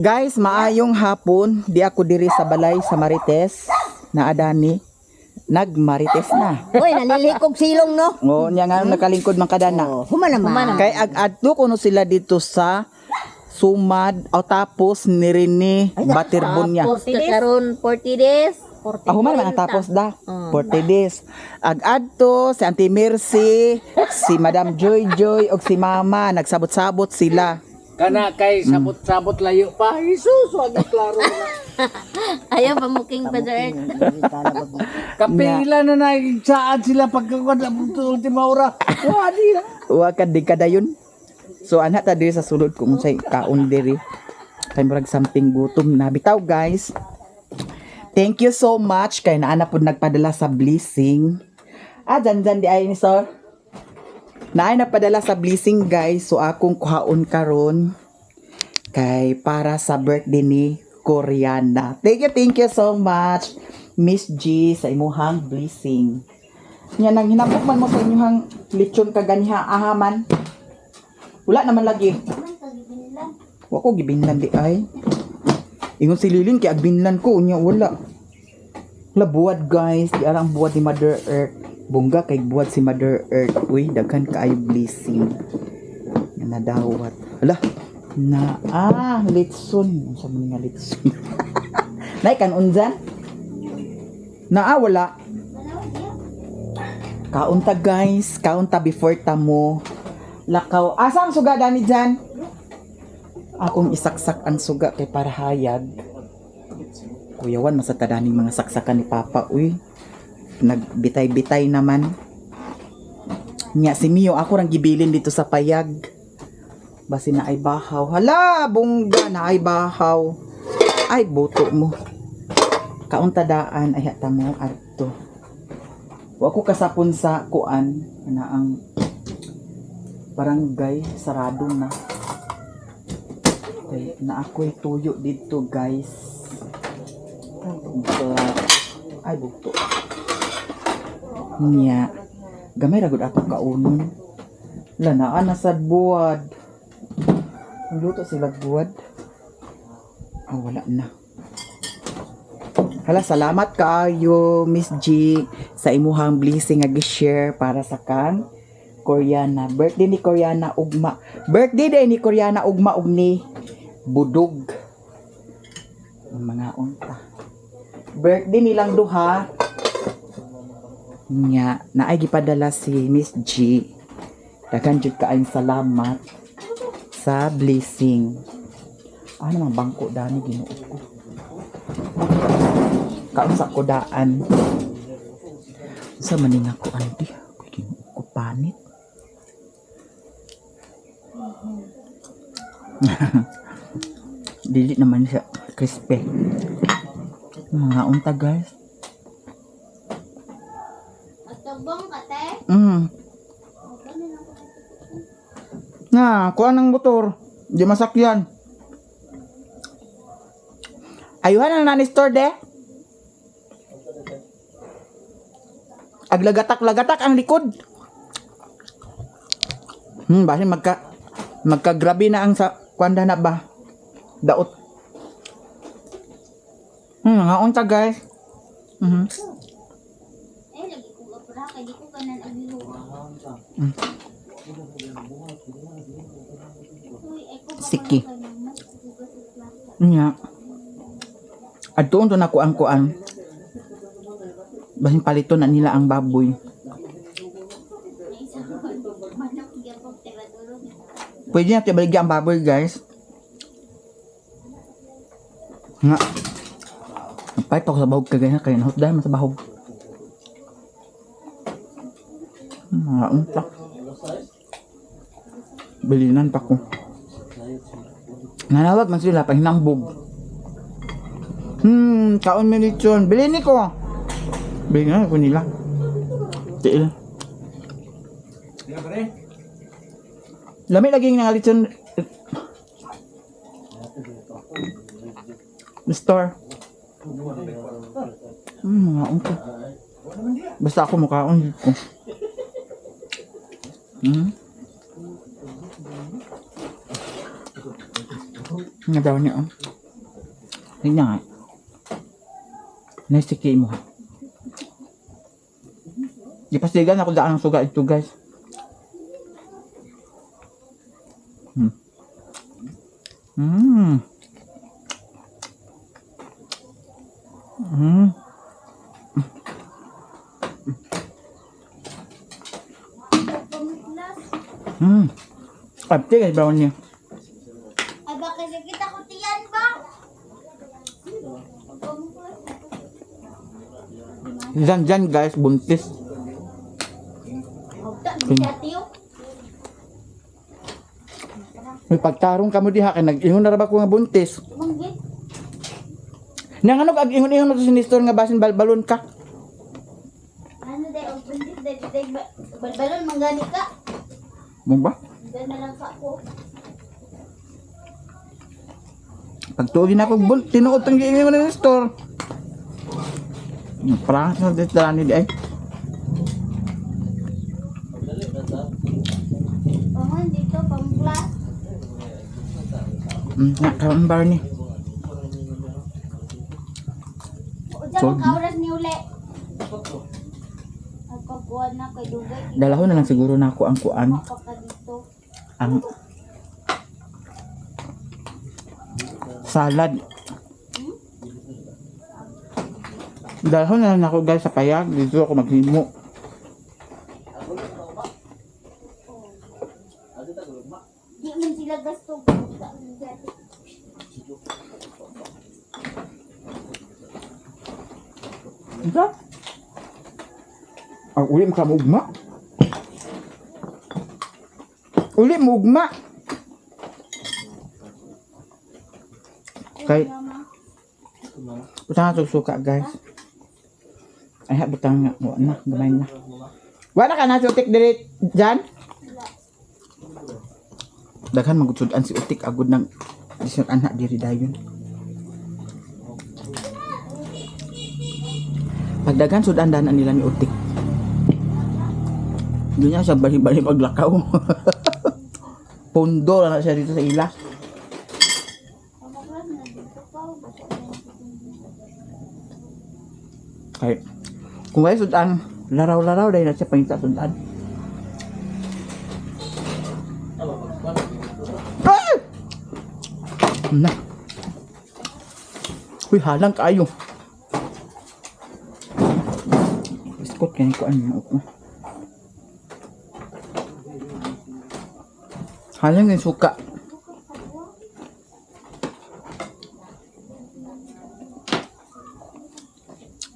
Guys, maayong hapon. Di ako diri sa balay sa Marites na adani. Nagmarites na. Uy, nalilikog silong no. O, niya nga nakalingkod man kadana. Oh, human naman. Kay ag-adto kuno sila dito sa Sumad o tapos nirini Batirbon niya. Tapos karon 40 days. 40 Human man tapos da. Oh. 40 days. Ag-adto si Auntie Mercy, si Madam Joy Joy og si Mama nagsabot-sabot sila. Kana kay sabot-sabot layo pa. Jesus, wag klaro na. Ayaw pamuking pa sir. Kapila na saan sila pagkakuan ultima ora. Wadi na. Wa kad di kadayon. So anak ta diri sa sulod kung unsay kaon diri. Kay murag samping gutom na bitaw guys. Thank you so much kay naana pud nagpadala sa blessing. Dyan di ay ni sir. Naay napadala sa blessing guys. So akong kuhaon karon kay para sa birthday ni Koreana. Thank you so much Miss G sa imuhang blessing. Nya nang hinabok man mo sa inyong lechon kaganiha ahaman. Wala naman lagi. Wa ko gibinlan di ay. Ingon si Lilin kay agbinlan ko unya wala. Buwad guys, di arang buwad ni Mother Earth. Bungga kay buwad si Mother Earth. Uy, daghan kaayo blessing. Nga nadawat. Hala. Litson. Sa man nga litson. Nay kanon dyan? Wala. Kaunta guys, kaunta before tamo. Lakaw. Asang suga dani dyan? Akong isaksak ang suga kay para hayag. Kuyawan, masatadaning mga saksakan ni Papa. Uy, nagbitay-bitay naman. Nya, si Mio, ako rang gibilin dito sa payag. Basi na ay bahaw. Hala, bungga na ay bahaw. Ay, buto mo. Kauntadaan, ay hata mo, ato. Wa ko kasapon sa kuan, na ang barangay, sarado na. Okay, na ako'y tuyo dito, guys. Ay, buto. Nya, gamay ragod ato kaunon. Lanaan na sa buwad. Luto sila buwad. Wala na. Hala, salamat kaayo, Miss G, sa imuhang blessing nga gi-share para sa kan Koreana. Birthday ni Koreana ugma. Birthday day ni Koreana ugma ug ni Budog. Mga unta. Birthday nilang duha. Nya, naay gipadala si Miss G. Daghan jud kaayong salamat sa blessing. Ano man bangko dani Ginoo ko. Kaon sa kodaan. Sa maning ako anti, Ginoo ko panit. Dili naman siya crispy. Mga unta guys. Matubong ka te? Kuha ng motor. Di masakyan. Ayuhan na store de. Aglagatak-lagatak ang likod. Basi magka-grabe na ang sa kwanda na ba? Daot. Nga unta guys. Lagi ko apura kay di ko kanan ang hilo. Siki. Nya. Adtuon to na ko ang kuan. Bahin palito na nila ang baboy. Pwede natin baligyan ang baboy guys. Nga. Napay pa ko sa bahog kagaya kaya nahot dahil sa bahog. Mga unta. Bilinan pa ko. Nanawag man sila pag hinambog. Kaon minitsyon. Bilin ni ko. Bilin ko nila. Tiil. Lami lagi nga litsyon. Store. Mga unta. Basta ako mukhaon ko. Nga daw niya, oh. Tingnan nga. Naisiki mo. Ipastigan ako daan ng suga ito guys. Mm. Pati guys, brown niya. Ay, bakit nakita ko tiyan ba? Dyan guys, buntis. Siya tiyo. May pagtarong ka mo diha kay nag-ingon na ra ba ko nga buntis. Manggit. Nang ano ag-ingon-ingon mo to sinistor nga basin balbalon ka. Ano day, ang buntis day, balbalon, manggani ka. Mo ba? Diyan na lang ka ko. Pagtuogin na ako bul, tinuod tang giingon ni store. Parang sa dito ni di ay. Pangan dito, pamuklas. Nakaon bar ni. O dyan, So, magkauras ni uli. Nagpagkuhan na kay Dugay. Dalahon na lang siguro na ako ang kuan. Mapaka dito. Ang salad. Dalahon na lang ako guys sa payag. Dito ako maghimo. Di man sila gasto. Ito? Ang uli mo ka mugma. Uli mugma. Kay butang suka guys. Ay butang nga mo na gamay na. Wala ka na si Utik diri dyan? Daghan magudsudan si Utik agud ng disyon anak diri dayon. Pagdagan sudan danan nila ni Utik. Hindi niya siya bali-bali maglakaw. Pondo na siya dito sa ila. Kay kung ay sudan, laraw-laraw dahil na siya pangita sudan. Ay! Na. Uy, halang kayo. Biskot kaya ko ano ako. Halang yung suka.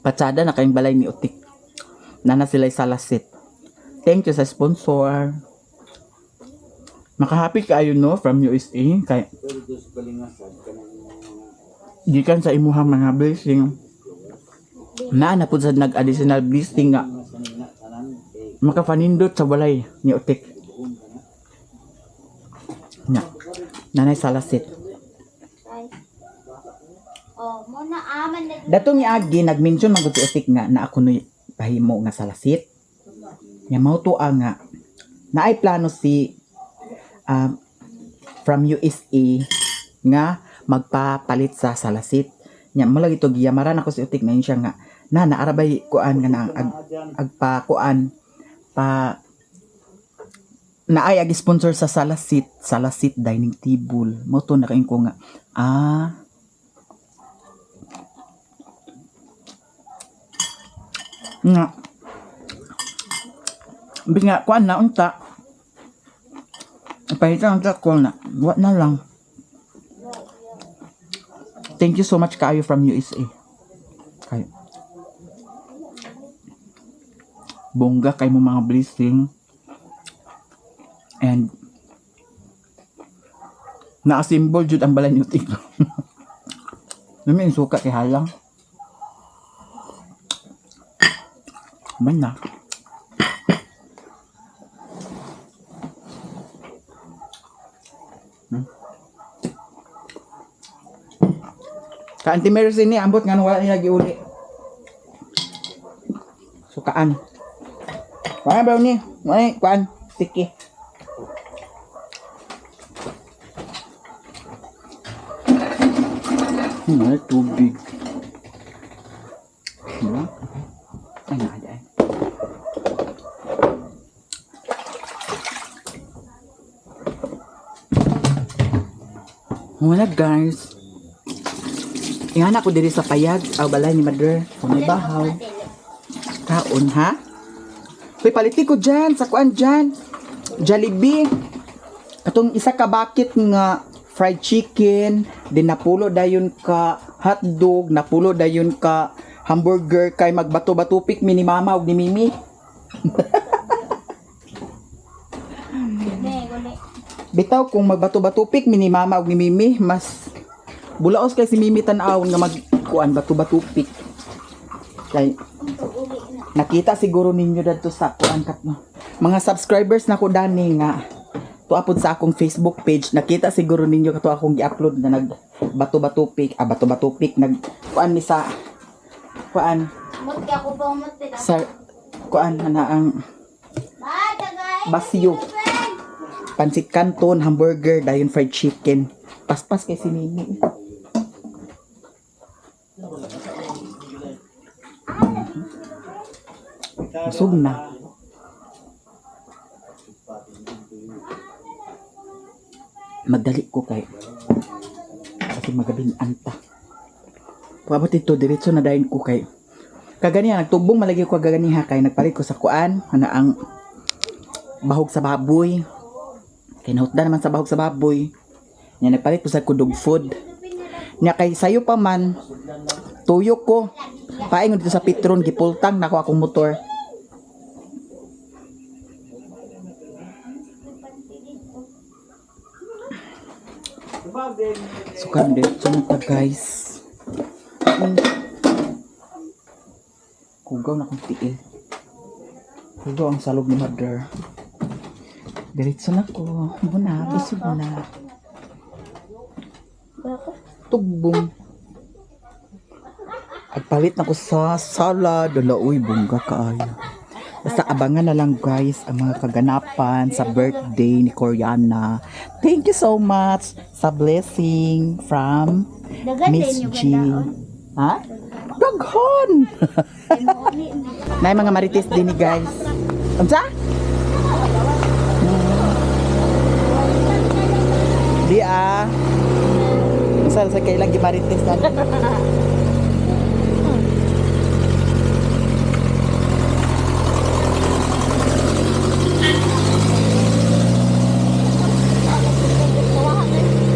Patsada na kayong balay ni Utik. Nana sila'y salasit. Thank you sa sponsor. Makahappy kayo no from USA. Kay gikan sa imuhang mga blessing. Na po sa nag-additional blessing nga makapanindot sa balay ni Utik. Nanay salasit. Oh, muna aman na. Dato ni Agi nag-mention man gud si Utik nga na ako noy pahimo nga salasit. Nya mao tuwa nga naay plano si from USA nga magpapalit sa salasit. Nya mo lagi to giyamaran ako si Utik na siya nga na naarabay kuan nga na agpa kuan pa naay ag sponsor sa salasit dining table. Mo to na kain ko nga nga bis nga kuan na unta pahitan ang ko na what na lang. Thank you so much kayo from USA kayo bongga kay mo mga blessing and na-symbol jud ang balay ni Utik. Namin suka kay halang man na. Ka Auntie Mercy ni ambot nga wala nila giuli. Sukaan. Wala ba ni? Wala kuan tiki. Ay, tubig. Diba? Ay, nada. Wala guys. Ingana ko diri sa payag. Aw balay ni mother. Kung may bahaw. Kaon ha? Uy, paliti ko dyan. Sa kuan dyan. Jollibee. Katong isa ka bakit nga fried chicken. Din napulo dayon ka hotdog. Napulo dayon ka hamburger. Kay magbato-batupik mi ni mama ug ni Mimi. Gune, gune. Bitaw kung magbato-batupik mi ni mama ug ni Mimi. Mas bulaos kay si Mimi tan-aw nga magkuan bato-batupik. Kay nakita siguro ninyo dadto sa kuan kat no. Mga subscribers na ko dani nga tuapod sa akong Facebook page, nakita siguro ninyo kato akong gi-upload na nag bato-batupik, bato-batupik nag kuan mi sa kuan Mut ka ko pa umot kita. sa kuan na ang Bye, tagay. basyo. Pansit canton, hamburger, dayon fried chicken. Paspas kay si Mimi. Busog na. Magdali ko kay kasi magabing anta. Pagabot ito, diretso na dahin ko kay kaganiya, nagtubong malagi ko kaganiha kay nagpalit ko sa kuan, ana ang bahog sa baboy. Kay nahutda naman sa bahog sa baboy. Nya nagpalit ko sa kudog food. Nya kay sayo pa man, tuyo ko. Paingon dito sa Petron, gipultang nako akong motor. Sukan dito na guys. Kugaw na kong tiil. Kugaw ang salog ni mother. Diretso na ko. Buna, busog na. Tugbong. Agpalit na ko sa salad. Dala, uy, bongga kaayo. Basta abangan na lang guys ang mga kaganapan sa birthday ni Coriana. Thank you so much sa blessing from Dagan Miss din yung G. Ha? Daghan! Nay mga marites din ni guys. Unsa? Di Unsa sa kailang gimarites na.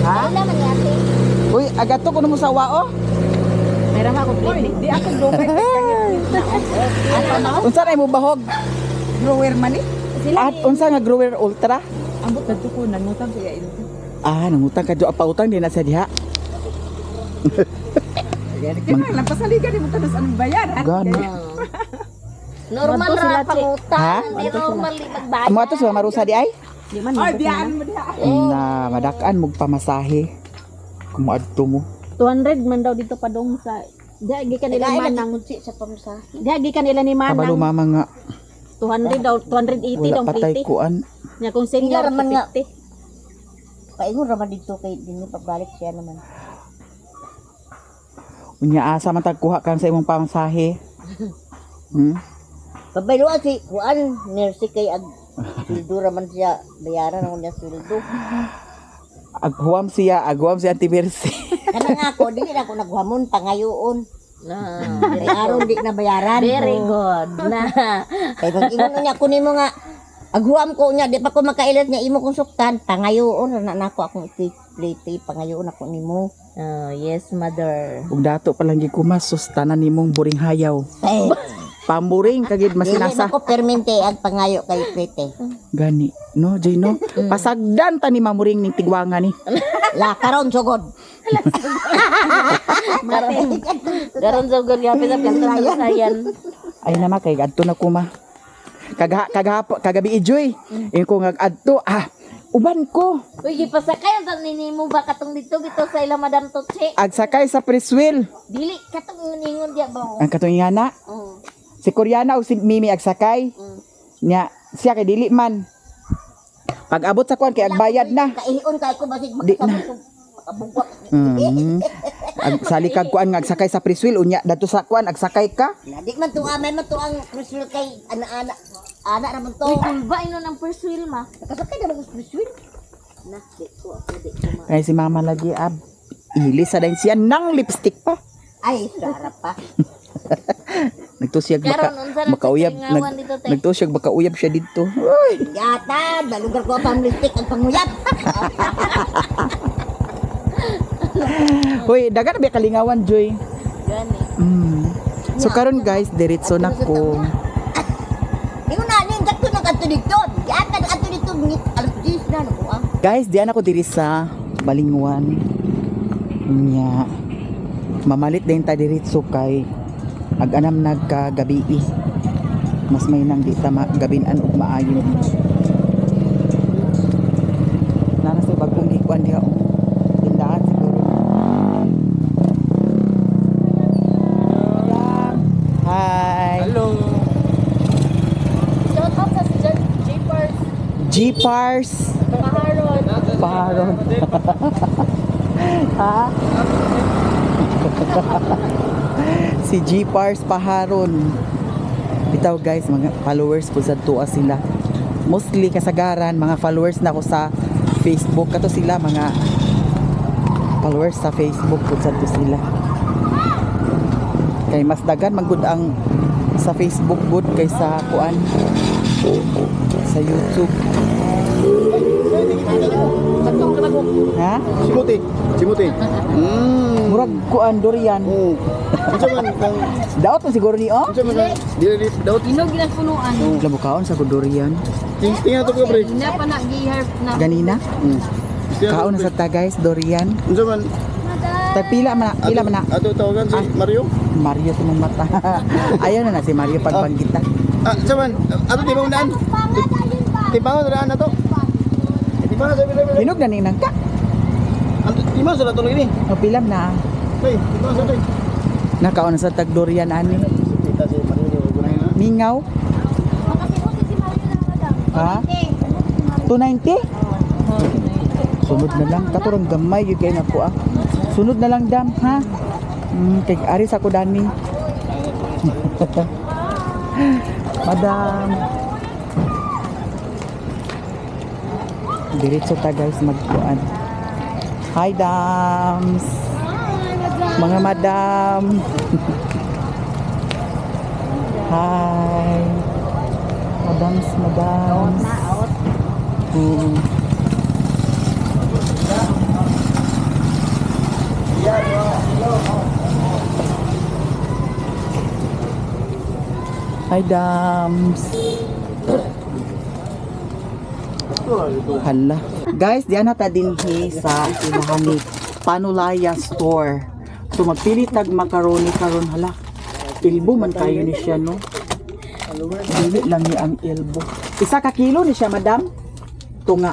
Ha? Wala man yate. Uy, agato ko mo sa wao. Meron ako plate. Di ako dumay. Unsa na mo bahog? Grower man eh. At unsa nga grower ultra? Ambot na ko nangutang kaya ito. Nangutang ka jo pautang din na sa diha. Kaya lang pasaligan mo tanos anong bayaran. Gani. Normal ra Ha? pangutang, hindi normal di magbayad. Amo ato sa marusa di ay? Di man. Ay, biyaan mo diha. Na madakan mo pamasahe. Kumaadto mo. 200 man daw dito pa dong sa diagi kanila manang sa pamsahe. diagi kanila ni Kabalo manang mama nga 200 daw 280 wala daw patay plate kuan. nya kung senior Ilan man nga? 50 Paingon ra man dito kay dinhi pagbalik siya naman. Unya asa man tagkuha kan sa imong pamasahe. Pabayloan si kuan nurse kay ag sildo ra man siya bayaran ang niya sildo. Aghuam siya Auntie Mercy. Kana nga ako dili na ako naghamon pangayoon. na May aron di na bayaran. very good na Kay pag ingon niya ko nimo nga aghuam ko niya di pa ko makailat niya imo kong suktan pangayoon na nako akong plate pangayoon ako nimo. oh yes mother Ug dato pa lang gikumas sustanan nimong buring hayaw. Eh, Pamuring kagid dili na masinasa. ko permente ag pangayo kay plate. Gani. No, Jay no. Pasagdan ta ni mamuring ning tigwangan ni. La karon sugod. garon sa gud yapit sa pintayan Ay naman kay adto na kuma. Kagabi ijoy. Ko nga adto uban ko. uy gipasakay ang nimo ba katong dito sa ila madam Totse Agsakay sa press wheel. dili katong ningon dia ba Ang katungingana. Si Coriana o si Mimi agsakay. Nya siya kay dili man. Pag abot sa kuan kay agbayad na. Kaihion kay ko basig Di makasabot ko kabugwak. Sa likag kuan nga agsakay sa preswil unya dato sa kuan agsakay ka. Di man to amay man to ang cruise wheel kay ana naman to. Uy, kulba ino ng first wheel ma. Nakasakay na ba sa cruise wheel? Na, di ko ma. Kaya si mama lagi ilis sa din siya ng lipstick pa. Ay, sarap pa. Nagtusiyag Karon, unsa na makauyab sa tingawan dito, te? nagtusiyag makauyab siya dito. Uy. Yata, balugar ko pa ang lipstick ang panguyap. Hoy, dagan ba kalingawan Joy? Gani. So karon guys, diretso na ko. Ingon na ning kadto na kadto dito. Yata na kadto dito ngit alas 10 na ko ang. Guys, diyan ako diri sa Balingwan. Nya. Mamalit din ta diretso kay ag-anam nagkagabi. Mas may nang di ta gabinan ug maayo. Nana sa bagong gikuan diha. Tindahan siguro. Hi. Hello. Shout out sa J-Pars. G-Pars. Paharon. Paharon. Ha? Si G-Pars Paharon. Bitaw guys, mga followers po sa tuwa sila. Mostly kasagaran, mga followers na ko sa Facebook. Kato sila, mga followers sa Facebook po sa to sila. Kay mas dagan magud ang sa Facebook good kaysa kuan sa YouTube. Ha? Simuti. Murag kuan durian. Unsa man kang Daot man siguro ni oh. unsa man dili daot Inog ginagpunuan. Labukaon sa durian. tingting ato ka pre. Ina pa na giharp na. Ganina. Kaon na sa ta guys durian. Unsa man Pila man na. ato tawagan si Mario? Mario sa mong mata. Ayaw na si Mario pagbanggita. Unsa man ato di ba undaan? Tibangon na daan ato. Tibangon sa bila. Hinog na ning nangka. Ato tibangon sa tuloy ni. O pilam na. Hey, tibangon sa tuloy. Nakaon na sa tag durian ani. Kita si Mario gunay na. Mingaw. Ha? 290? Sunod na lang. Katurang gamay yung kayo naku ah. Sunod na lang dam ha. Kay aris ako dani. Madam. Diretso ta guys magkuan. Hi dams. Mga madam. Hi. Madams. Hi dams. Hala. Guys, diyan na ta dinhi sa ilahan ni Panulaya Store. So magpili tag macaroni karon hala. Ilbo man kayo ni siya no. Dili lang ni ang elbow. Isa ka kilo ni siya, madam? Tunga.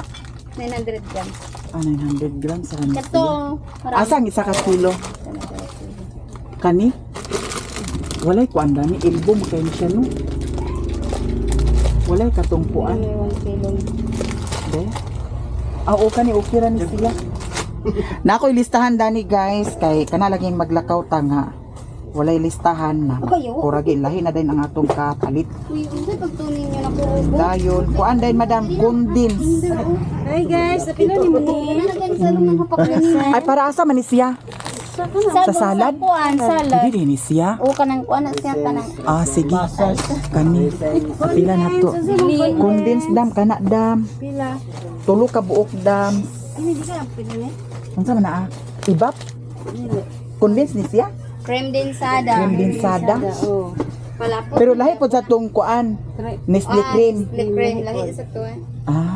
900 grams. 900 grams. Sa kanila. Ito. Asang isa ka kilo? Kani? Walay ko anda ni elbow mo kayo ni siya, no? Walay katungpuan. 1 kilo. De? O kani, okay ra ni siya. Na ako'y listahan dani guys, kay kanalaging maglakaw ta nga. Walay listahan na. Kuragin, lahi na din ang atong kapalit. Uy, unsa pagtuning nga nako ubo? Dayon, kuan din madam, condense. Hi guys, apilo ni mo ni. Ay, para asa man ni siya? Sa salad? Kuan, salad. Hindi ni siya. O kanang kuan na siya kanang. Sige. Kani. Pila na to. Condense dam, kana dam. Pila. Tulo ka buok dam. Ini di ka pila ni. Unsa man na Ibap? Condense ni siya? Creme densada. Cream densada. Oh. Palapot. Pero lahi po sa tong kuan. Nestle cream. Nestle cream lahi sa to.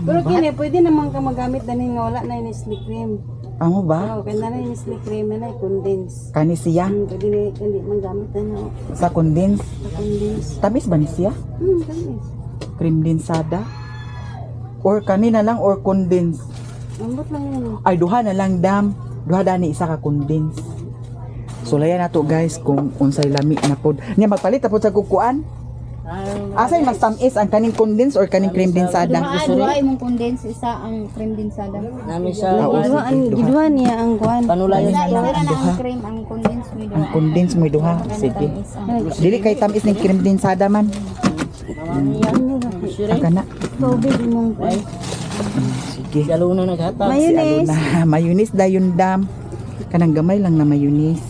Pero Ba? kini pwede naman ka magamit dani nga wala na yung Nestle cream. Amo ba? Oh, kaya na yung Nestle cream na condense. Kani siya Pwede ni hindi man gamit na sa condense. condense. Tamis ba ni siya? Condense. Cream densada? Or kanina lang or condense? Ambot lang yun. Ay duha na lang dam. Duha dani isa ka condense. So layan na to guys kung unsay lami na pod. Niya magpalit na pod sa kukuan. Asay mas tamis ang kaning condense or kaning cream densada? Duha imong condense isa ang cream dinsada. Nami sa Giduan niya ang kuan. panulayan Isa na na lang. ang cream ang condense mo Ang condense mo duha. Sige. Dili kay tamis ning cream densada man. Ang kana. Tubig imong kuan. Sige. Si Aluna naghatag. Si Aluna. Mayonnaise dayon dam. Kanang gamay lang na mayonnaise.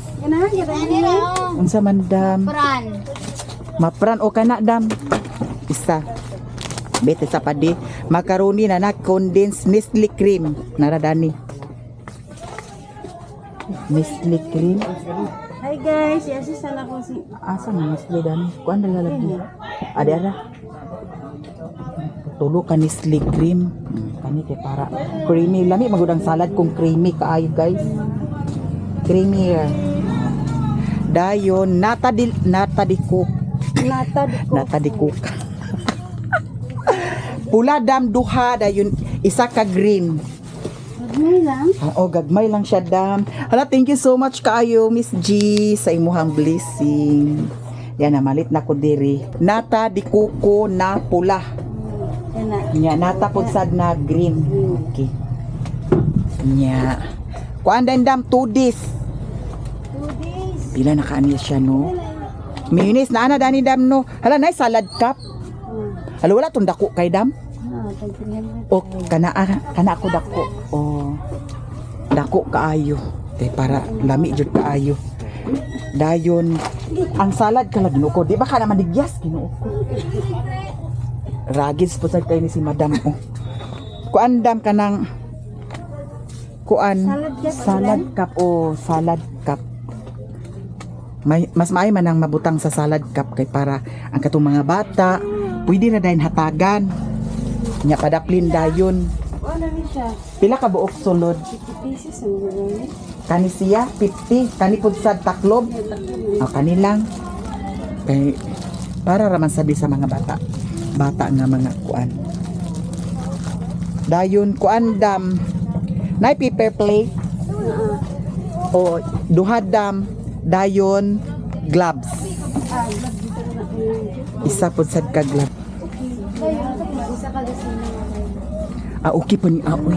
Unsa man dam? Pran. Mapran o kana dam. Isa. Bete sa padi. Macaroni na na condensed Nestle cream. Naradani. Nestle cream. Hi guys, i-assistan ako si Asa na Nestle dani? Kuan na lalagyan. Ada ara. Tulo ka Nestle cream. Kani kay para creamy. Lami magudang salad kung creamy kaayo guys. Creamier. Dayon nata di cook. Nata di cook. Pula dam duha dayon isa ka green. Gagmay lang. Gagmay lang siya dam. Hala, thank you so much kaayo Miss G sa imuhang blessing. Yan na malit na ko diri. Nata di kuko na pula. Yan na. Nya nata pud sad na green. Okay. Nya. Kuan dam 2 days. Pila na kaaniya siya no. Mayonnaise na ana dani dam no. Hala nay salad cup. Hala wala tong dako kay dam. O kana ako dako. Dako kaayo. Para lami jud kaayo. Dayon ang salad kala ginuko. Di ba ka naman digyas ginuko. Ragis po sad kay ni si madam o. Kuan dam kanang kuan salad cup o salad cup. Mas maay man ang mabutang sa salad cup kay para ang katong mga bata pwede na dayon hatagan nya padaplin dayon. Wala ni siya. Pila ka buok sulod 50 pieces ang gagawin. kani siya 50 kani pud sad taklob kani lang kay para raman sabi sa mga bata nga mga kuan dayon kuan dam nay paper plate o duha dam dayon gloves isa pud sad ka gloves okay po ni aoy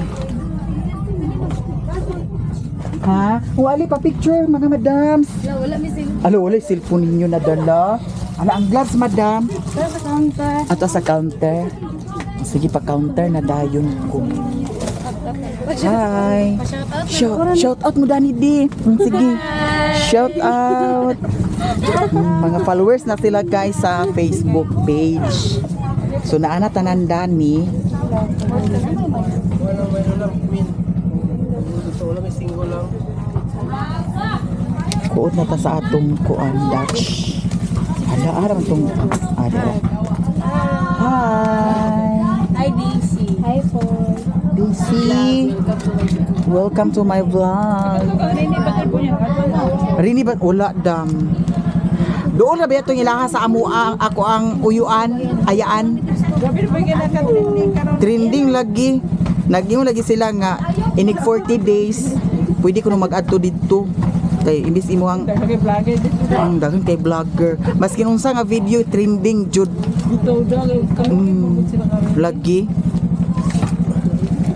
ha wali pa picture mga madams wala cellphone ninyo nadala ala ang gloves madam Sa counter. ato sa counter sige pa counter na dayon ko hi shout out mo Dani D sige shout out mga followers na sila guys sa Facebook page so naana tanan Dani kuot na ta sa atong kuan Dutch ada ara man tong ada hi Hi po. DC welcome to my vlog Rini ba wala dam doon na ba itong ilaha sa amo ako ang uyuan ayaan trending lagi naging lagi sila nga inig 40 days pwede ko na mag-adto dito kay imbis imo ang daghang kay vlogger maski nung sa nga video trending jud lagi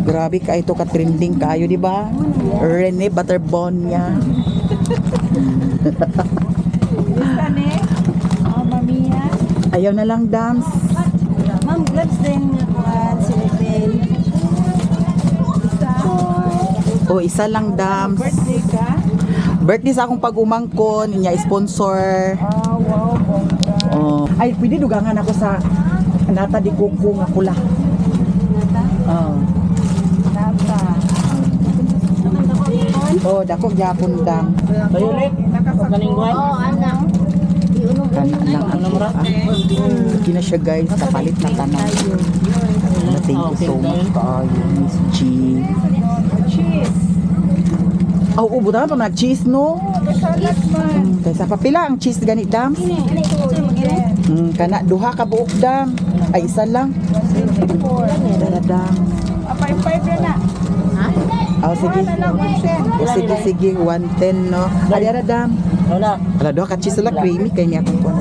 grabe ka ito ka trending kayo di ba Rene Butterbonia ayaw na lang dance Ma'am, gloves din nga kuan silipin. o isa lang dams birthday sa akong pag-umangkon niya sponsor ay pwede dugangan ako sa nata di kuko nga pula dako gyapon dang Kayo ulit. Kaningguan. Anak. kana lang ang kina siya guys kapalit na tanan thank you so much kaayo Miss G buta pa mag cheese no kaysa papila ang cheese ganit dam kana duha ka buok dam ay isa lang dara dam sige 110 no dara dam Wala. ala duha ka cheese lang creamy kay niya akong 11.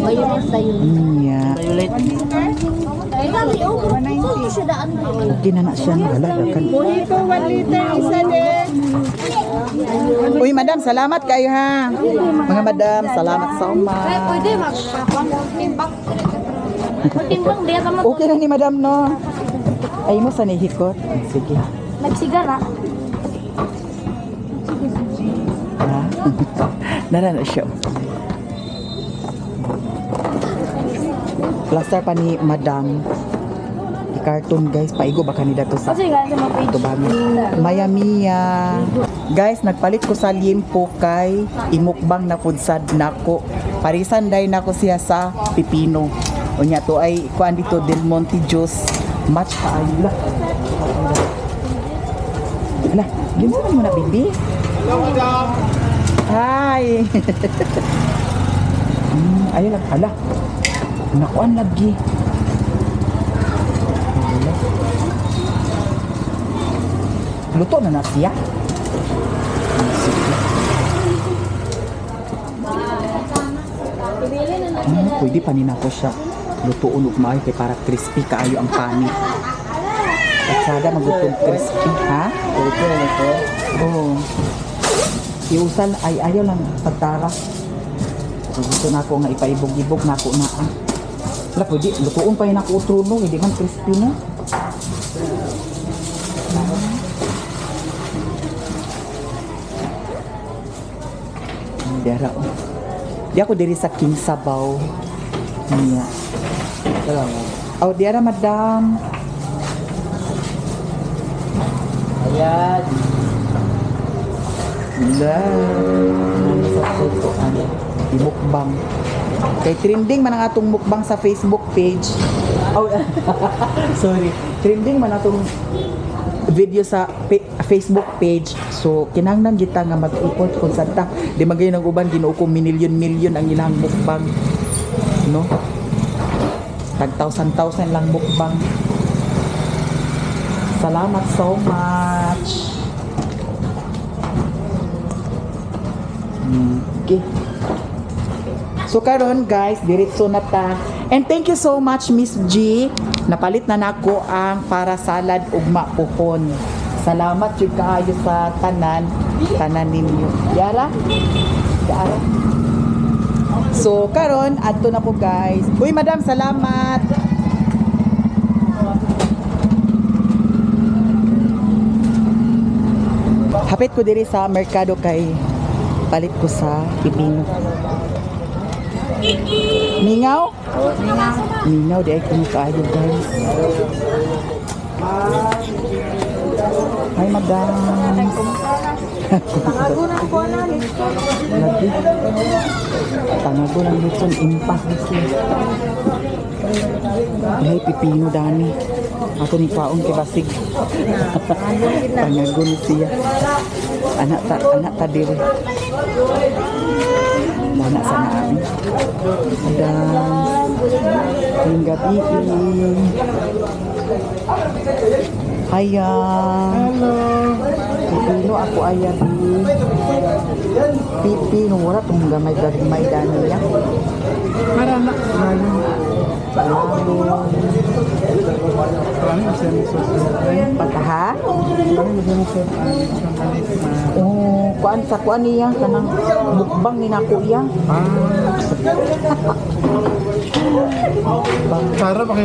Mayonnaise tayo. Yeah. Okay na na siya. Halaga kan. Bonito, 1 liter, isa din. Uy, madam, salamat kayo ha. Mga madam, salamat so much. Timbang dia sama Okay lang ni madam, no? Ay mo sa nihikot. Sige. nagsigara. Ha? Nara na siya. Plaster pa ni madam. I-cartoon guys. Paigo baka ni dato sa Kasi ganun sa mga page. ito ba Maya Mia. Guys, nagpalit ko sa limpo kay imukbang na pudsad nako. Parisan day nako siya sa pipino. Unya to ay kuan dito Del Monte juice. Match pa ay la. Ala, ginsa mo na bibi? Hi. Ayun lang ala. Nakuan lagi. Luto na na siya. Pwede panin ako siya. Lutoon ug maayo kay para crispy kaayo ang pani. At sada magutong crispy, ha? Okay na to. Oo. Iusal ay ayaw lang pagtara. Gusto na ako nga ipaibog-ibog na ako na. Wala, pwede. Lutoon pa yun ako utruno. Hindi man crispy na. Dara oh. Di ako diri sa King Sabaw. Niya. Salamat. Oh, diara madam. Ayan. Wala. Ano sa photo? Ano? Mukbang. Kay trending man ang atong mukbang sa Facebook page. Oh, sorry. Trending man atong video sa Facebook page. So kinahanglan kita nga mag-effort kung santa. Di magay ng uban ginoo ko milyon ang ilang mukbang. No? Tag 1,000 lang mukbang. Salamat so much. Okay. So karon guys, diretso na ta. And thank you so much Miss G. Napalit na nako ang para salad ug mapuhon. Salamat jud kaayo sa tanan ninyo. Yara? Yara. So karon adto na ko guys. Uy madam, salamat. Hapit ko diri sa merkado kay palit ko sa pipino. Mingaw? Mingaw, di ay kung kaayo guys. Hi madam. Tangago na po na. Lagi. Tangago ng lutson, impact dito. Ay, pipino dani. Ato ni paon kay basig. Tangago ni siya. Anak ta diri. Anak sa naami. Madam. Ngayong gabi. Haya. Hello. Pipino ako ayan. Pipino wala tong gamay dani niya. Marana. Pataha? Oh, kuan niya kanang mukbang ni nako iya. Cara pakai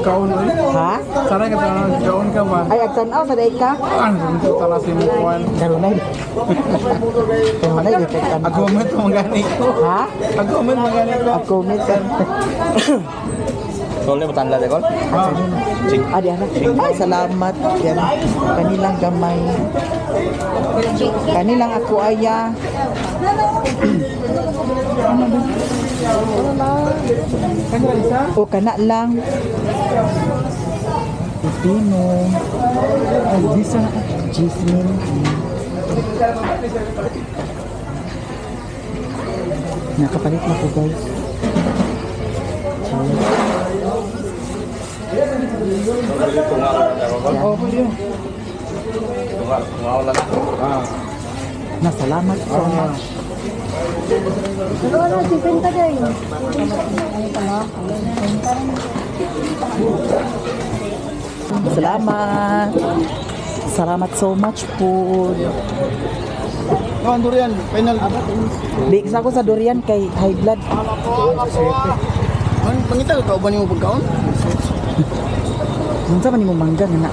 kaun ulit. Ha? Cara kita kaun ka ba? Ay agtanaw sa day ka? Untuk talasin mo kuan. Darunay. Darunay detektan. Ako man magani ko. Ha? Ako man magani ko. Ako minsan. Solnya matanda deh kol. Adi anak. Ay salamat. Yan. Kanilang gamay. Kanilang ako aya. O kana lang. Pipino. Ay, bisa. Jasmine. Nakapalit na ko guys. Oh, pwede. Tungal lang. Nasalamat so much. Ano, 50 guys. Salamat. Salamat so much po. No, ang durian, final. Big ako sa durian kay high blood. Ang pangita ka ba niyo pagkaon? Unsa man nimo mangga na?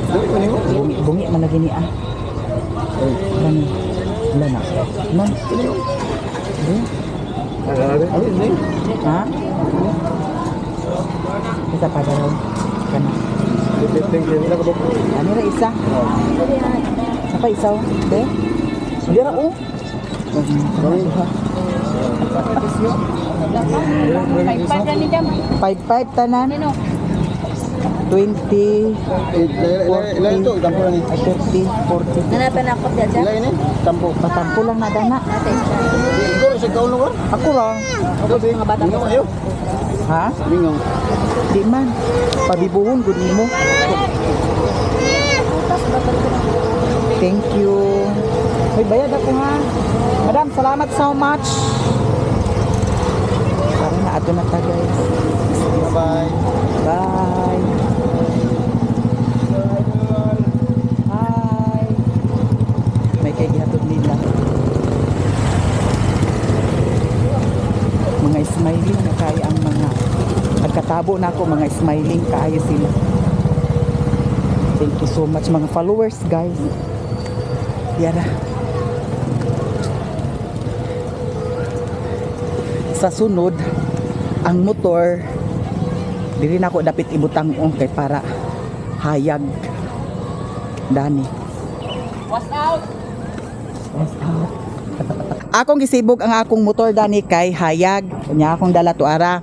Dili pa niyo. Bungi man lagi ni ah. Lan. Lan na. Man. Ano ni? Ha? Isa pa daw. Kana. Ano ra isa? Apa isa? De? Dia ra oh. 5-5 tanan. 20, Ilan ito? Tampo lang ni. 30, 40. Nanapan ako dyan dyan. Ilan ini? Tampo. Patampo lang na dana. Ikaw sa kaon ko. Ako lang. Ako sa mga bata ko ayo. Ha? Bingong. Di man. Pabibuhon gud nimo. Thank you. May bayad ako ha. Madam, salamat so much. Parang na ato na ta guys. Bye-bye. Bye. Bye. May kay gihatod nila. Mga smiling na kaya ang mga pagkatabo na ako, mga smiling kaayo sila. Thank you so much mga followers guys. Yara. Sa sunod, ang motor dili na ako dapat ibutang kay para hayag dani. What's out? Akong gisibog ang akong motor dani kay hayag nya akong dala to ara.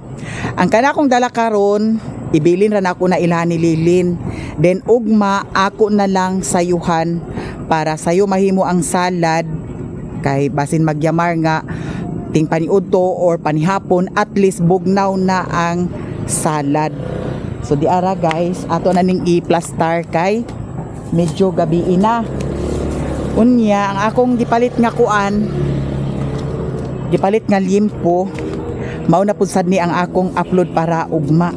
Ang kana akong dala karon ibilin ra na ako na ilhan ni Lilin. Then ugma ako na lang sayuhan para sayo mahimo ang salad kay basin magyamar nga ting paniudto or panihapon at least bugnaw na ang salad. So di ara guys, ato na ning i-plaster kay medyo gabi na. Unya ang akong gipalit nga kuan, gipalit nga limpo, mao na pud sad ni ang akong upload para ugma.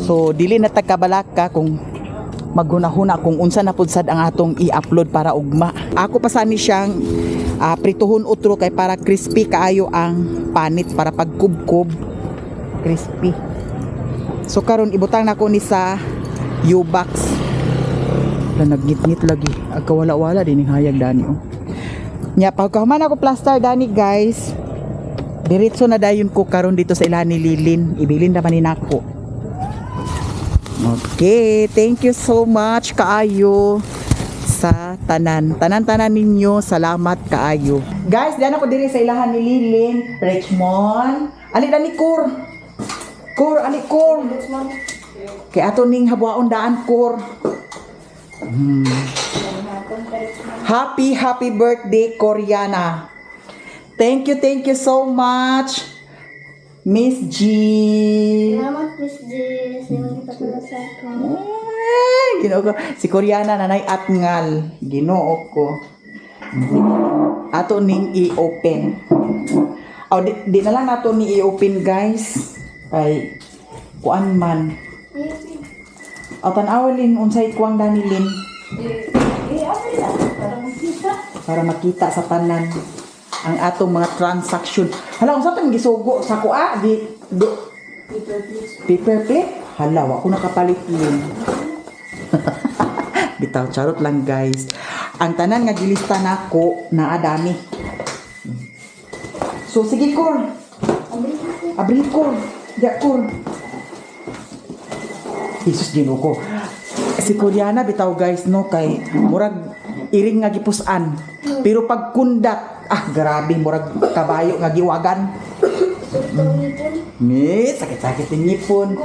So dili na tagkabalaka kung maghunahuna kung unsa na pud sad ang atong i-upload para ugma. Ako pa sani siyang prituhon utro kay para crispy kaayo ang panit para pagkubkob crispy. So karon ibutang nako ni sa U-box. Na naggit-ngit lagi. Agkawala-wala din yung hayag dani oh. Nya pagkahuman ako plaster dani guys. Diretso na dayon ko karon dito sa ilahan ni Lilin. Ibilin naman ni nako. Okay, thank you so much kaayo sa tanan ninyo. Salamat kaayo. Guys, diyan ako diri sa ilahan ni Lilin, Richmond. Ali dani Kur. Kur, ali Kur. Kay ato ning habuaon daan Kur. Happy birthday Koreana. Thank you so much Miss G. Salamat, Miss Jess. Yung kita pala sa akin. Ginoo ko si Koreana nanay at ngal. Ginoo ko. Ato ning i-open. Oh, di na lang nato ni i-open guys. Ay kuan man. Tan-awalin unsay kuwang danilin. Para makita sa tanan ang atong mga transaction. Hala, unsa tong gisugo sa kuha? Paper plate? Hala, wa ko nakapalit yun. Bitaw, charot lang guys. Ang tanan nga gilista nako na adami. So, sige Kor. Abri Kor. Diya Kor. Jesus, Ginoo ko. Si Koreana bitaw guys no kay murag iring nga gipusan. Pero pag kundat, grabe murag kabayo nga giwagan. Sakit-sakit yung ngipon.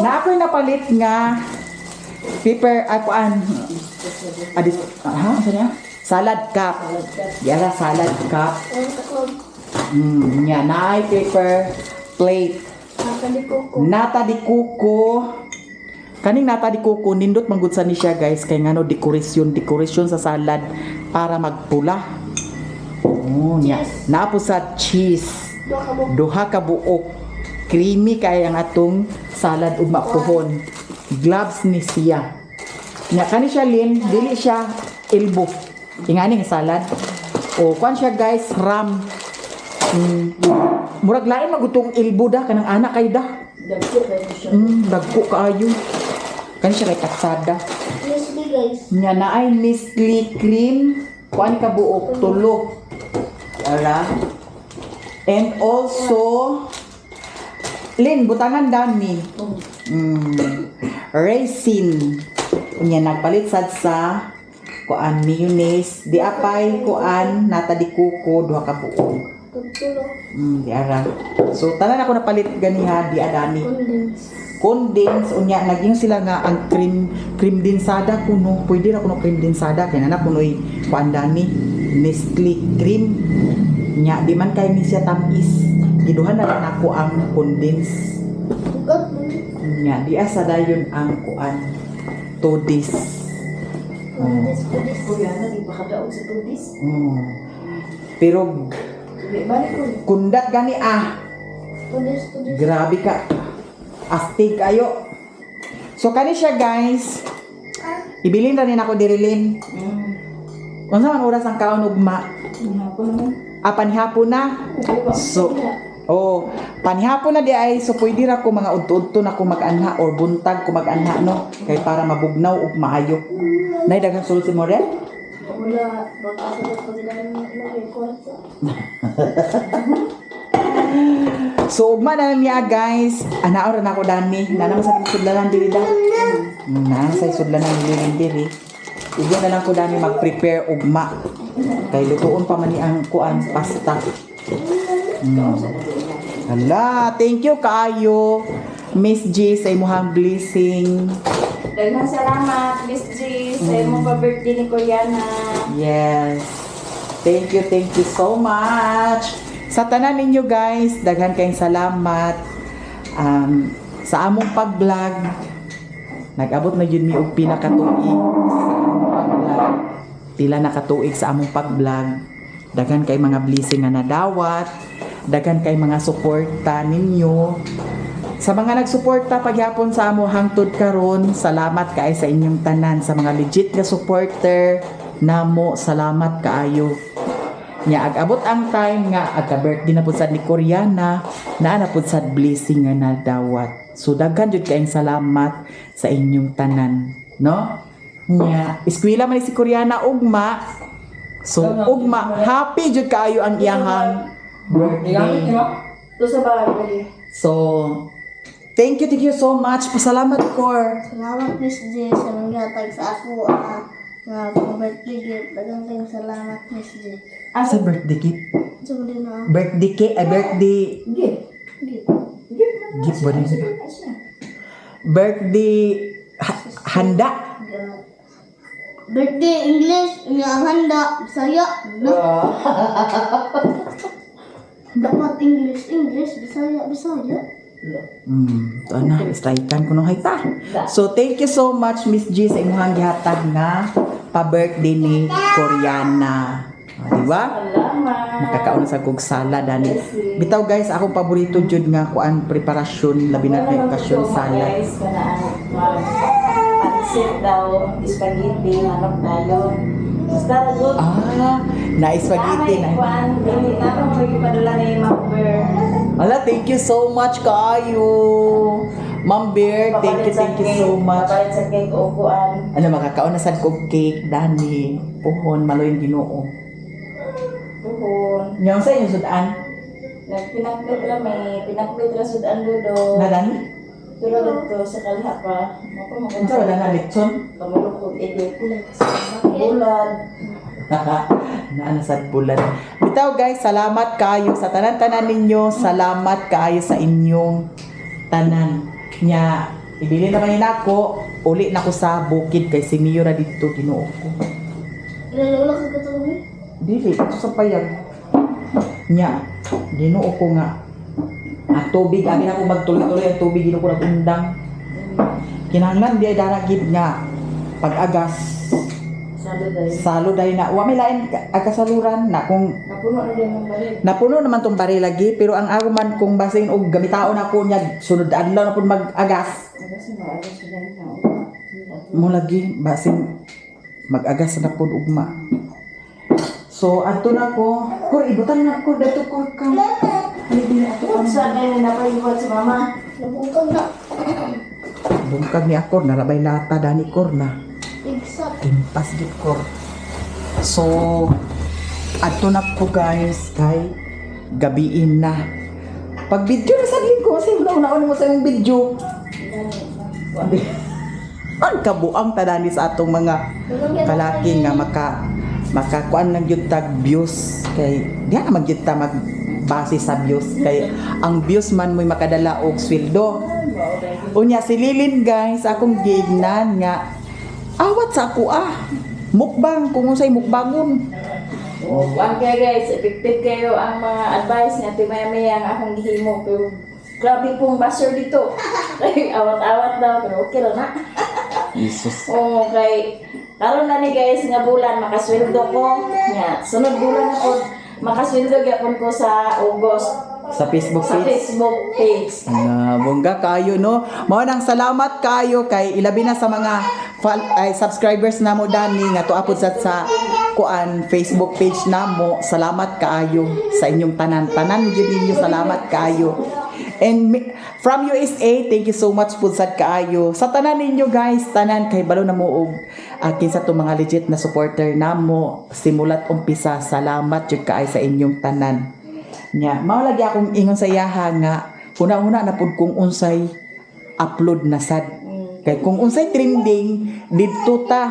Na ako'y napalit nga paper kuan. Ano niya? Salad cup. Yara salad cup. Nya naay paper plate. Nata di kuko. Kaning nata di kuko nindot manggud sa ni siya guys kay ngano dekorasyon sa salad para magpula. Oh, nya. Napo sa cheese. Duha ka buok. Creamy kay ang atong salad ug mapuhon. Gloves ni siya. Nya kani siya lin, dili siya elbow. Ingani nga salad. O kuan siya guys, ram. Murag lain magutong elbow da kanang anak kay da. Dagko kaayo. Kani siya kay katsada. Nestle guys. Nya naay Nestle cream. Kuan ka buok tulo. Ara. And also Lin, butangan dami. Raisin. Nya nagpalit sad sa kuan mayonnaise, di apay kuan nata di kuko duha ka buok. Di ara. So tanan ako napalit ganiha di adani. Condense unya naging sila nga ang cream densada kuno. Pwede ra kuno cream densada kay nana kunoy kuan dani Nestle cream. Nya di man kay ni siya tamis. Giduhan na lang ako ang condense. Nya di asa dayon ang kuan tudis. Pero kundat gani grabe ka. Astig kayo. So kani siya guys. Ibilin ra rin ako dirilin. Unsa man oras ang kaon ugma? Panihapon na. So panihapon na di ay so pwede ra ko mga udto-udto na ko mag-anha or buntag ko mag-anha no kay para mabugnaw ug maayo. Nay daghang sulod si Morel? Wala, magkasagot ko sila ng kwarta. So ugma na niya guys. Anaor na ako dani. Nanang sa sudlanan diri da. Nanang sa sudlanan diri. Ugma na lang ko dani mag-prepare ugma. Kay lutuon pa man ni ang kuan pasta. Hala, thank you kaayo Miss G sa imong blessing. Daghang salamat, Miss G, sa imong pa-birthday ni Koreana. Yes. Thank you so much. Sa tanan ninyo guys, daghan kayong salamat. Sa among pag-vlog, nag-abot na yun mi og pila ka tuig sa among pag-vlog. Pila na ka tuig sa among pag-vlog. Daghan kay mga blessing nga nadawat. Daghan kay mga suporta ninyo. Sa mga nagsuporta pagyapon sa amo hangtod karon, salamat kaay sa inyong tanan. Sa mga legit nga supporter namo, salamat kaayo. Nya ag-abot ang time nga agka-birthday na pud sad ni Koreana, na pud sad blessing nga nadawat. So daghan jud kaayong salamat sa inyong tanan, no? Nya eskwela man ni si Koreana ugma. So ugma happy jud kaayo ang iyahang birthday. To sa bagay. So thank you so much. Pasalamat Cor. Salamat Miss J sa nanghatag sa ako nga birthday gift. Daghang kayong salamat Miss J. Sa birthday gift. So din na. Birthday cake, birthday Gift. gift ba rin? Birthday handa. Birthday English, nga ang handa, Bisaya. Dapat English, Bisaya. Ito na, islaikan ko nung hayta. So, thank you so much, Miss G, sa imuhang gihatag na pa-birthday ni Koreana. Diba? Makakauna sa kog salad ani. Bitaw guys, akong paborito jud nga kuan preparasyon labi na kay okasyon salad. Guys, kanaan pansit daw, spaghetti, manok tayo. Basta good. Na spaghetti na. Dili na ako magpadala ni Mamber. Ala, thank you so much kaayo. Ma'am Bear, thank you so much. Papalit sa cake o kuan. Ano, makakauna sad kog cake dani. Puhon maloy Ginoo. Tuhon. Nyong sa inyo sudan? Nagpinaklit ra may pinaklit ra sudan dodo. Na dani? Pero dito sa kalha pa. Ako mo Unsa wala na litson? kamulok kog edit. Bulan. Naana sad bulan. Bitaw guys, salamat kayo sa tanan-tanan ninyo. Salamat kayo sa inyong tanan. Nya, ibili naman nila ako. Uli na ko sa bukid kay si Mio ra dito Ginoo ko. Ilalala ka katulong Dili, ito sa payag. Nya, Ginoo ko nga. Ang tubig, abi na ko magtuloy-tuloy ang tubig, Ginoo ko nagundang. Kinahanglan di ay daragid nga pag-agas. Sa Salo dahil na, wa may lain kasaluran na kung napuno naman tong bari lagi, pero ang ako man kung basin og gamitaon ako niya, sunod adlaw na pud mag-agas. Mo lagi basin mag-agas na pud ugma. So adto na ko, kur ibutan na ko dato ko ka. Hindi na ato Saan na napaiwan si mama? Nabungkag na. bungkag ni akor narabay lata dani kor na. Igsak. Impas gid kor. So adto na ko guys kay gabiin na. Pag video na saglit ko kasi una-una mo sa yung video. Ang kabuang tadani sa atong mga kalaki nga makakuan lang gyud tag views kay diha na magyud ta magbase sa views kay ang views man mo'y makadala og sweldo. Unya si Lilin guys akong gignan nga awat sa ako mukbang kung unsay mukbangon. Ang kaya guys, effective kayo ang mga advice niya. Timaya-maya ang akong gihimo. Pero grabe pong buzzer dito. Awat-awat daw, pero okay lang na. Jesus. Oo, kay karon na ni guys nga bulan makasweldo ko. Nya, sunod bulan ako makasweldo gyapon ko sa August Sa Facebook sa page. Facebook page. Bongga kayo no. Mao nang salamat kayo kay ilabi na sa mga subscribers namo dani nga tuapod sa kuan Facebook page namo. Salamat kaayo sa inyong tanan gyud ninyo salamat kaayo. And from USA, thank you so much pud sad kaayo. Sa tanan ninyo guys, tanan kay balo na mo og kinsa to mga legit na supporter namo simulat umpisa. Salamat jud kaay sa inyong tanan. Nya, mao lagi akong ingon sa iyaha nga una-una na pud kung unsay upload na sad. Kay kung unsay trending didto ta,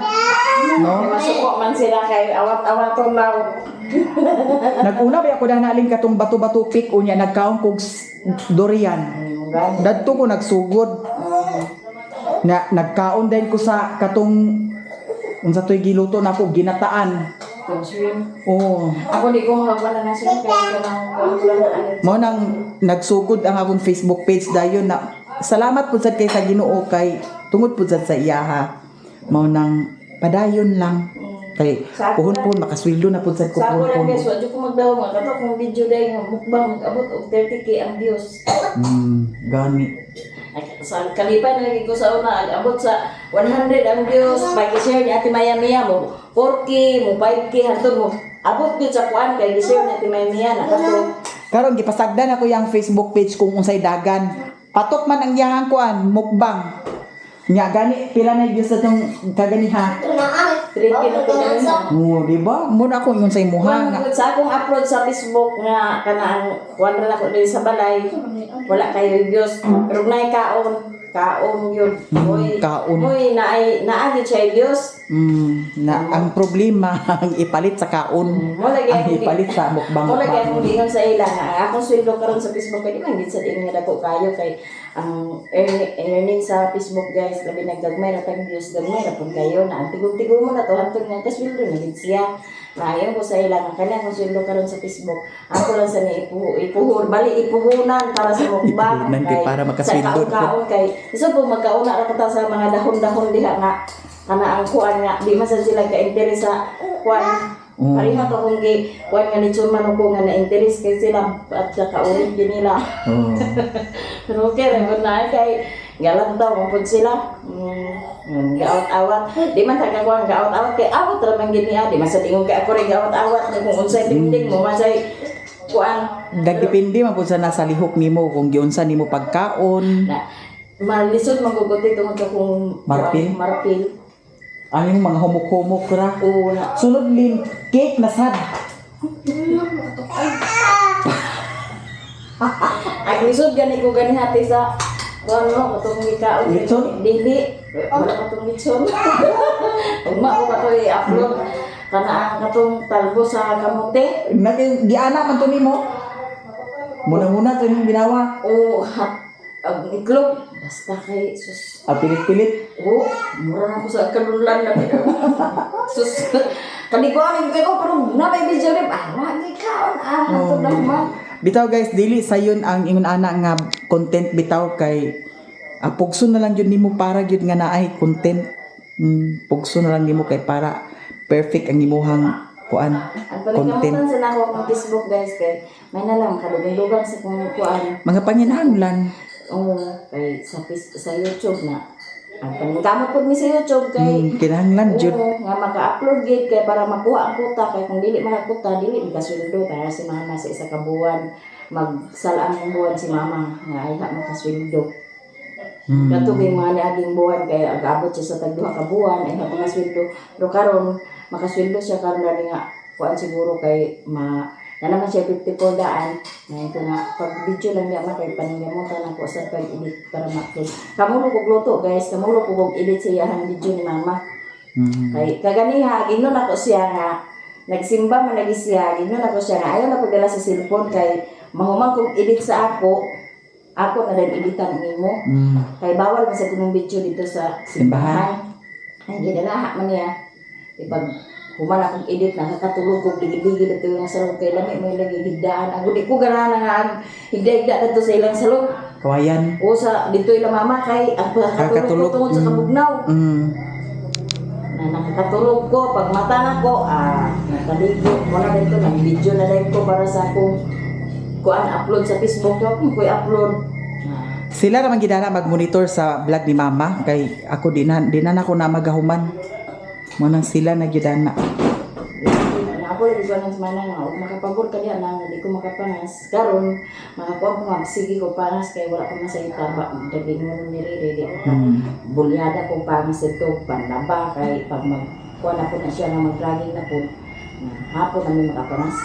no? Masuko man sila kay awat-awaton law. Nag-una ba ako naling katong bato-bato pick unya nagkaon kog durian. Dadto ko nagsugod. Na nagkaon din ko sa katong unsa toy giluto nako ginataan. Oo. Ako di ko makawala na siya kaya kanang Mo nang nagsugod ang akong Facebook page dayon na salamat pud sad kay sa Ginoo kay tungod pud sad sa iyaha. Mo nang padayon lang kay puhon makasweldo na pud sad ko sa ako lang puhon. guys, wadyo ko magdaw mga kato kung video dahil nga mukbang mag-abot og 30k ang views. Gani. Sa kalipan lagi ko sa una, abot sa 100 ang views, pag-share ni Ate Maya Mia mo, 4k, mo 5k, hantod mo, abot yun sa kuan, kay share ni Ate Maya Mia, nakato. Karon gipasagdan ako yang Facebook page kung unsay dagan. Patok man ang iyahang kuan mukbang. Nya gani pila na views sa tong kaganiha. 3k na to ganun. Oo, di ba? Muna ako ingon sa imuha nga. Sa akong upload sa Facebook nga, kanang kuan rin ako din sa balay, wala kayo views, pero na'y kaon yun. Kaon. Moy, naagit siya views. Na ang problema ang ipalit sa kaon. Mo lagi Ang akong ipalit sa mukbang. Mo lagi akong ingon sa ila nga ang akong sweldo karon sa Facebook kay di man gid sa dinga dako kayo kay ang earning sa Facebook guys labi nagdagmay ra tag views gagmay ra pud kayo na ang tigom-tigom mo na to hantod nga kasweldo na gid siya. Maayon ko sa ila nga kani akong sweldo karon sa Facebook. Ako lang sa ni ipuhur bali ipuhunan para sa mukbang. Ipuhunan kay para makasweldo. Sa kaon kay iso po magkauna ra ta sa mga dahon-dahon diha nga kana ang kuan nga di man sad sila ka-interes sa kuan. Pareha to kung kuan nga ni Churman ko nga na-interes kay sila at kaulit din nila. Oh. Pero okay rin ko na kay galang daw mapod sila. Gaawat-awat. Di man taga kuan gaawat-awat kay awat ra man gid niya. Di man sad ingon kay ako rin gaawat-awat kung unsay trending mo masay kuan. Dagdepende man pud sa nasa lihok nimo kung giunsa nimo pagkaon. Na malisod maguguti tungod ka kung Marpil? Marpil. Ang imong mga humok-humok ra. Oo na. Sunod lin cake na sad. Ay lisod gani ko gani hati sa ano katong gikaon Lechon? dili wala katong lechon. Ugma ko kato i-upload kana ang katong talbo sa kamote. Giana man to nimo. Muna-muna to imong ginawa. O ang iklog basta kay sus. Ang pilit-pilit. Oh, mura na ko sa kalulan na sus. Kani ko ani ko pero na may video rin lagi kaon hato na man. Bitaw guys, dili sayon ang ingon ana nga content bitaw kay pugso na lang yun nimo para gyud nga naay content. Pugso na lang nimo kay para perfect ang imuhang kuan Ang content. panikamutan sa nako akong Facebook guys kay may na lang kalugang-lugang sa kung kuan. Mga panginahanglan. Oo, kay sa YouTube na. Ang panggamot po mi sa YouTube kay Kinahanglan jud. oo, nga maka-upload gid kay para makuha ang kuta kay kung dili makakuta dili makasweldo para si mama sa isa ka buwan magsalaan ang buwan si mama nga ay makasweldo. Kato kay mga niaging buwan kay agabot siya sa tagduha ka buwan ay makasweldo. Pero karon makasweldo siya karon dali nga kuan siguro kay na naman siya 54 daan na ito nga pag video lang niya kay paninggamutan ako sa pag-edit para ma-upload. Kamulo ko luto guys, kamulo ko edit sa iyang video ni mama. Kay kaganiha ginon ako siya nga nagsimba man lagi siya ginon ako siya nga ayaw na pagdala sa cellphone kay mahumang kong edit sa ako na rin editan nimo. Kay bawal man sa kunong video dito sa simbahan. Ay gidala man niya. Pag human akong edit na nakatulog ko ligid-ligid dito yung salong kay lami may lagi higdaan. Ako di ko gana nga higda-higda dito sa ilang salong. Kawayan. O sa dito ila mama kay ang Kakatulog. pagkatulog ko tungod sa kabugnaw. Na nakakatulog ko pag mata na ko nakaligo mo na dito nang video na dito para sa akong kuan upload sa Facebook ko kung ko'y upload. Sila ra man gidana mag-monitor sa vlog ni mama kay ako dinan ako na magahuman. Mo nang sila na gidana. Ako lagi ko nang semana nga og makapabor ka diyan na di ko makapangas. Karon makakuha ko nga sige ko pangas kay wala pa masayta ba daging mo ni Riri. Bulyada ko pangas ito panlaba kay pag magkuha na ko na siya na mag-vlogging na po. Hapon namin makapangas.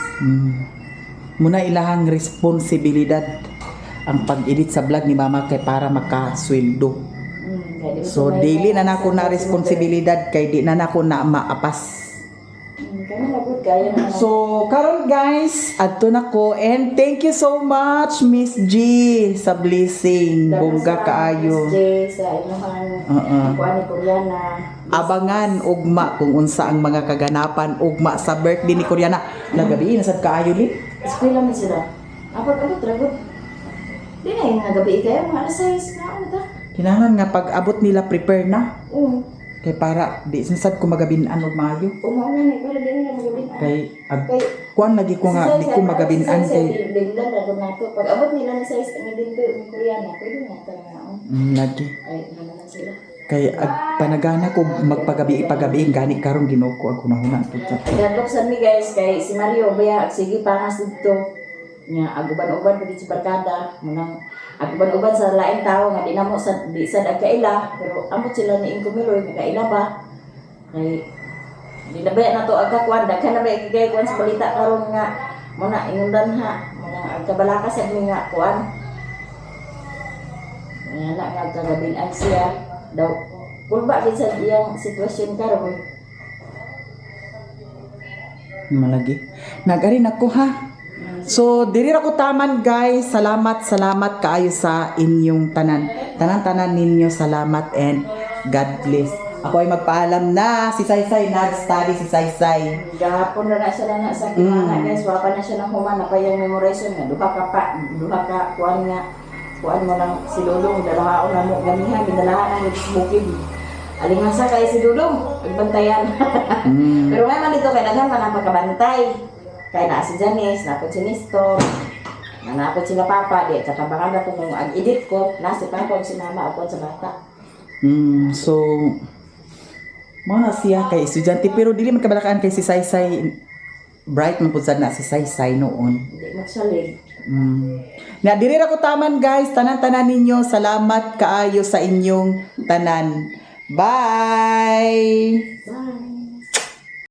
Muna ilahang responsibilidad ang pag-edit sa vlog ni mama kay para makasweldo. So daily na nako na responsibilidad kay di na nako na maapas. Kami na good kaya na. So karon guys, adto na ko and thank you so much Miss G sa blessing. Bongga kaayo. Sa inyong kuan ni Koreana. Abangan ugma kung unsa ang mga kaganapan ugma sa birthday ni Koreana. Nagabi na sad kaayo li. Eskwela mi sila. Ako tragot. Di na yung nagabi kayo mga alas 6 na ano ta? Kinahanglan nga pag abot nila prepare na Oo. kay para di sad ko magabinan og maayo. Umuuna ni pero di na magabi. Kay kuan lagi ko nga di ko magabinan kay bigla na ko nato. Pag abot nila ni 6 ang dito yung Koreana, pwede na ta nga. lagi. Ay naman sila. Kay panagana ko magpagabi gani karon Ginoo ko ako nahunan pud sa. Nagdoksan mi guys kay si Mario baya sige pangas dito. Nya aguban-uban pud sa barkada, munang aguban-uban sa lain tao nga di na mo sa di sad agkaila, pero amot sila ni Inkumiloy kaila ba. Kay di na ba na to agkakuan daghan na ba kay kuan sa balita karon nga muna inundan ha, munang agkabalaka sa nga kuan. Nya na nga kagabin ay siya daw kulba gid sa iyang sitwasyon karon. Malagi. Nagarin ako ha. So, diri ra ko taman guys. Salamat kaayo sa inyong tanan. Tanan-tanan ninyo salamat and God bless. Ako ay magpaalam na. Si Saysay, nag-study si Saysay. Gahapon na siya na sa kimana guys, wapa na siya ng humana pa yung memorization nga. Duha ka kuan nga. Kuan mo lang si Dudong, dalahaon na mo ganihan, gidalahan ng bukid. Alingasa kay si Dudong, agbantayan. Pero ngayon dito kay daghan man ang pagkabantay. Kaya na si Janice, napod si Nestor, napod sila Papa, di katabangan na kung ag-edit ko, nasi Papa, si Mama, ako sa bata. So, mga siya kay estudyante, pero dili man kabalakaan kay si Saysay, bright man po sad na si Saysay noon. Hindi magsalig. Na diri ra ko taman guys, tanan-tanan ninyo, salamat kaayo sa inyong tanan. Bye!